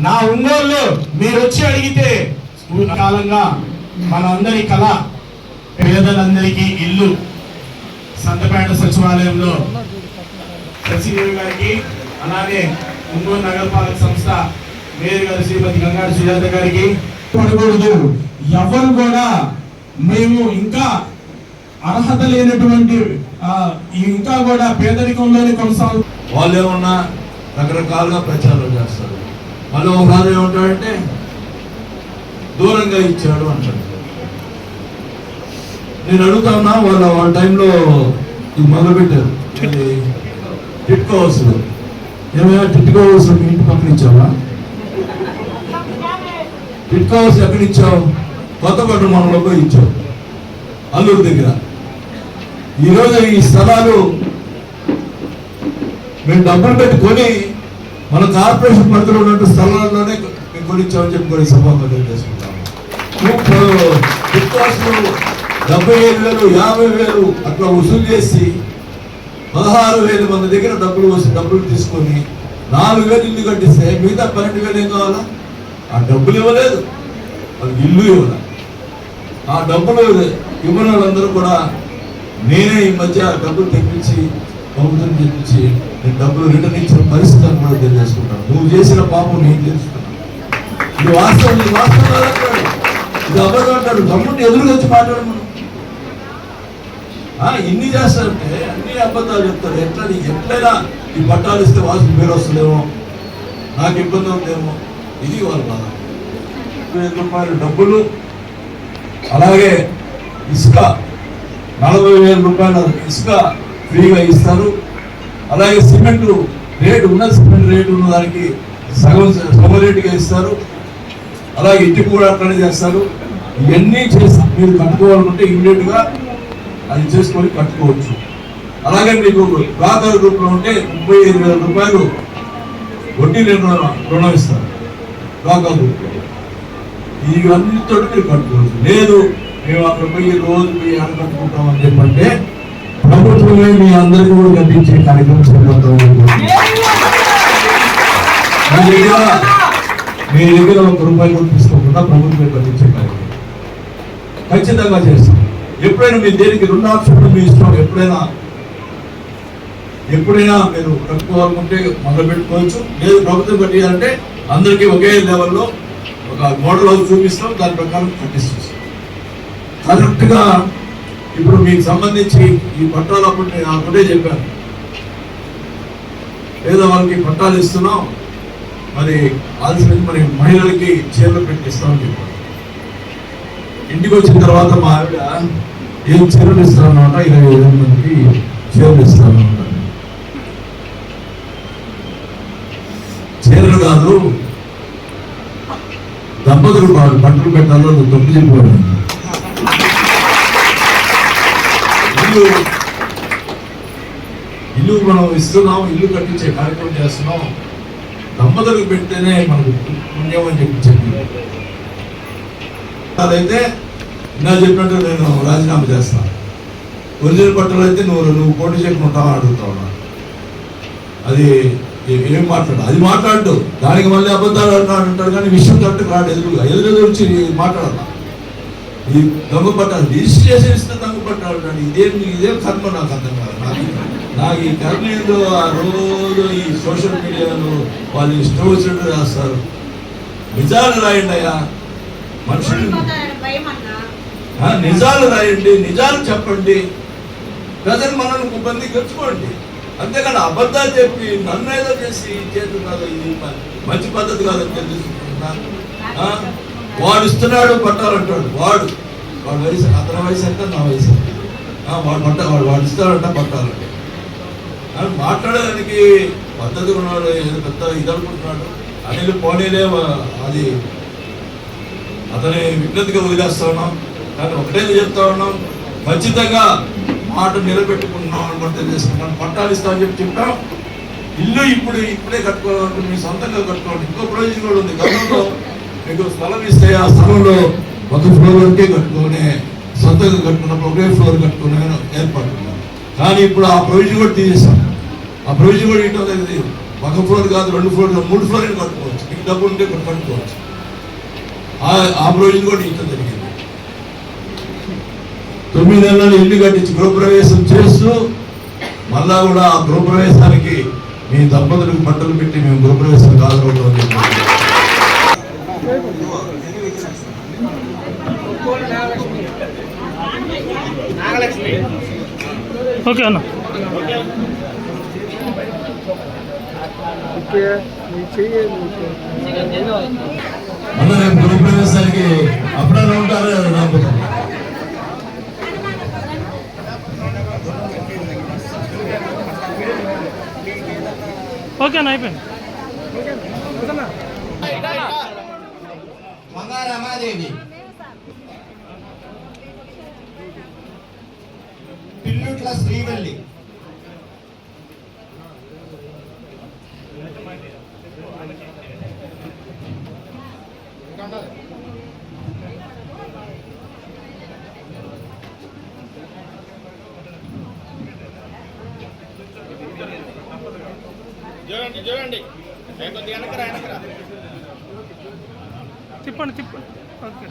నా ఒంగోలు మీరు వచ్చి అడిగితే కాలంగా మన అందరి కళ పేదలందరికీ ఇల్లు సంతపేట సచివాలయంలో శశిదేవి గారికి అలాగే ఒంగోలు నగరపాలక సంస్థ మేయర్ గారు శ్రీమతి గంగాడి సుజాత గారికి పడకూడదు. ఎవరు కూడా మేము ఇంకా అర్హత లేనటువంటి ఇంకా కూడా పేదరికంలోనే కొనసాగు వాళ్ళు ఏమన్నా రకరకాలుగా ప్రచారం చేస్తారు. మళ్ళీ ఒకసారి ఏమంటాడంటే దూరంగా ఇచ్చాడు అంటాడు. నేను అడుగుతా ఉన్నా వాళ్ళ టైంలో ఇది మొదలుపెట్టారు టిట్కో హౌస్. ఏమైనా టిట్కో హౌస్ మీ ఇంటి పక్కన ఇచ్చావా? టిట్కో హౌస్ ఎక్కడ ఇచ్చావు? కొత్తపేట మండలంలో పోయి ఇచ్చావు, అల్లూరు దగ్గర. ఈరోజు ఈ స్థలాలు మేము డబ్బులు పెట్టుకొని మన కార్పొరేషన్ పరిధిలో ఉన్నట్టు స్థలాల్లోనే మేము కొనిచ్చామని చెప్పి కొన్ని సభాపతి చేసుకుంటాము. 75,000 50,000 అట్లా వసూలు చేసి 16,000 మంది దగ్గర డబ్బులు తీసుకొని 4,000 ఇల్లు కట్టిస్తే మిగతా 12,000 ఏం కావాలా? ఆ డబ్బులు ఇవ్వలేదు, వాళ్ళకి ఇల్లు ఇవ్వాలి. ఆ డబ్బులు ఇవ్వని వాళ్ళందరూ కూడా నేనే ఈ మధ్య డబ్బులు తెప్పించి ప్రభుత్వం తెప్పించి నేను డబ్బులు రిటర్న్ ఇచ్చిన పరిస్థితి అని కూడా తెలియజేసుకుంటాను. నువ్వు చేసిన పాపం నేను తెలుసుకున్నాను. ఇది వాస్తవం, ఇది వాస్తవం అంటాడు, ఇది అబద్ధం అంటాడు. గమ్ముని ఎదురుగా వచ్చి మాట్లాడమను. ఇన్ని చేస్తారంటే అన్ని అబద్ధాలు చెప్తారు. ఎట్లయినా ఈ పట్టాలు ఇస్తే వాసులు పేరు వస్తుందేమో, నాకు ఇబ్బంది ఉందేమో, ఇది వాళ్ళ బాధ. 5,000 రూపాయలు డబ్బులు, అలాగే ఇసుక 40,000 రూపాయల ఇసుక ఫ్రీగా ఇస్తారు. అలాగే సిమెంట్ రేటు సిమెంట్ రేటు ఉన్న దానికి సగం రేటుగా ఇస్తారు. అలాగే ఇంటి కూడా అట్లనే చేస్తారు. ఇవన్నీ చేసి మీరు కట్టుకోవాలనుకుంటే ఇమ్మీడియట్గా అది చేసుకొని కట్టుకోవచ్చు. అలాగే మీకు డ్వాక్రా గ్రూప్లో ఉంటే 35,000 రూపాయలు వడ్డీ రుణం ఇస్తారు డ్వాక్రా గ్రూప్లో. ఇవన్నిటితో మీరు కట్టుకోవచ్చు. లేదు మేము అక్కడ పోయి రోజు పోయి కట్టుకుంటామని చెప్పంటే ప్రభుత్వమే మీ అందరికీ కూడా కట్టించే కార్యక్రమం చేపడతాం. మీ దగ్గర 1 రూపాయి కూడా తీసుకోకుండా ప్రభుత్వమే కట్టించే కార్యక్రమం ఖచ్చితంగా చేస్తాం. ఎప్పుడైనా మీ దేనికి 2 ఆప్షన్లు మీ ఇష్టం. ఎప్పుడైనా మీరు కట్టుకోవాలనుకుంటే మొదలు పెట్టుకోవచ్చు. లేదు ప్రభుత్వం కట్టియాలంటే అందరికీ ఒకే లెవెల్లో ఒక మోడల్ హౌస్ చూపిస్తాం, దాని ప్రకారం కట్టిస్తాం. కరెక్ట్గా ఇప్పుడు మీకు సంబంధించి ఈ పట్టాలు అప్పుడు నేను అప్పుడే చెప్పాను, పేదవాళ్ళకి పట్టాలు ఇస్తున్నాం, మరి ఆలస్యం మరి మహిళలకి చీరలు పెట్టిస్తామని చెప్పాను. ఇంటికి వచ్చిన తర్వాత మా ఆవిడ ఏం చీరలు ఇస్తామన్నమాట, 25,000 మందికి చీరలు ఇస్తామన్నమాట. చీరలు కాదు, దంపతులు బట్టలు పెట్టాలో తప్పు చెప్పాడు. ఇల్లు మనం ఇస్తున్నాం, ఇల్లు కట్టించే కార్యక్రమం చేస్తున్నాం. దంపతులకు పెడితేనే మనకు పుణ్యం అని చెప్పి అదైతే ఇలా చెప్పినట్టు నేను రాజీనామా చేస్తాను. ఒరిజినల్ బట్టలు అయితే నువ్వు పోటీ చేయకుంటావా అడుగుతా ఉన్నా. అది ఏం మాట్లాడు, అది మాట్లాడు. దానికి మళ్ళీ అబద్ధాలు అంటాడు కానీ విషయం కరెక్ట్ రాడు. ఎదురు వచ్చి మాట్లాడాల. ఈ దొంగ పట్టాలు రిజిస్ట్రేషన్ ఇస్తే దొంగ పట్టాలు అంటాడు. ఇదేం కర్మ నాకు అర్థం కాదు. నాకు ఈ కర్మ ఏదో ఆ రోజు ఈ సోషల్ మీడియాలో వాళ్ళు ఇష్టం వచ్చినట్టు రాస్తారు. నిజాలు రాయండి అయ్యా, మనుషులు నిజాలు రాయండి, నిజాలు చెప్పండి, ప్రజలు మనల్ని ఇబ్బంది తెచ్చుకోండి. అంతేకాని అబద్ధాలు చెప్పి నన్ను ఏదో చేసి చేతులు కాదు, ఇది మంచి పద్ధతి కాదని తెలుసుకుంటున్నా. వాడు ఇస్తున్నాడు పట్టాలంటాడు. వాడు వయసు, అతని వయసు అంటే నా వయసు. వాడు ఇస్తాడంట పట్టాలంటే మాట్లాడడానికి పద్ధతి ఉన్నాడు. ఏదో పెద్ద ఇది అనుకుంటున్నాడు. అనిల్ పోనీలే, అది అతని విజ్ఞతగా వదిలేస్తా ఉన్నాం. కానీ ఒకటే చెప్తా ఉన్నాం, ఖచ్చితంగా మాట నిలబెట్టుకుంటున్నాం అని తెలియజేసుకున్నాం. పట్టాలు ఇస్తామని చెప్పాం. ఇల్లు ఇప్పుడే కట్టుకోవాలంటే మీ సొంతంగా కట్టుకోవాలి. ఇంకో ప్రయోజనం కూడా ఉంది. గతంలో మీకు స్థలం ఇస్తే ఆ స్థలంలో ఒక ఫ్లోర్ వరకే కట్టుకునే సొంతంగా కట్టుకున్నప్పుడు ఒకే ఫ్లోర్ కట్టుకునే ఏర్పాటు ఉన్నారు. కానీ ఇప్పుడు ఆ ప్రొవిజన్ కూడా తీసేసాం. ఆ ప్రొవిజన్ కూడా ఇవ్వడం లేదు. ఒక ఫ్లోర్ కాదు, 2 ఫ్లోర్లు 3 ఫ్లోర్లు కట్టుకోవచ్చు. మీకు డబ్బు ఉంటే ఇప్పుడు కట్టుకోవచ్చు. ఆ ప్రొవిజన్ కూడా ఇవ్వడం జరిగింది. 9 నెలలు ఇల్లు కట్టించి గృహప్రవేశం చేస్తూ మళ్ళా కూడా ఆ గృహప్రవేశానికి మీ దంపతులకు బట్టలు పెట్టి మేము గృహప్రవేశానికి హాజరవుతామని చెప్పారు. ఓకే అన్న. మళ్ళీ రేపు గృహప్రవేశానికి అప్పుడైనా ఉంటారు కదా దంపతులు. ఓకే అన్న, అయిపోయింది. మంగారమాదేవి, పిల్లుట్ల శ్రీవల్లి, చూడండి కొద్దిగా వెనకరా తిప్పండి. ఓకే.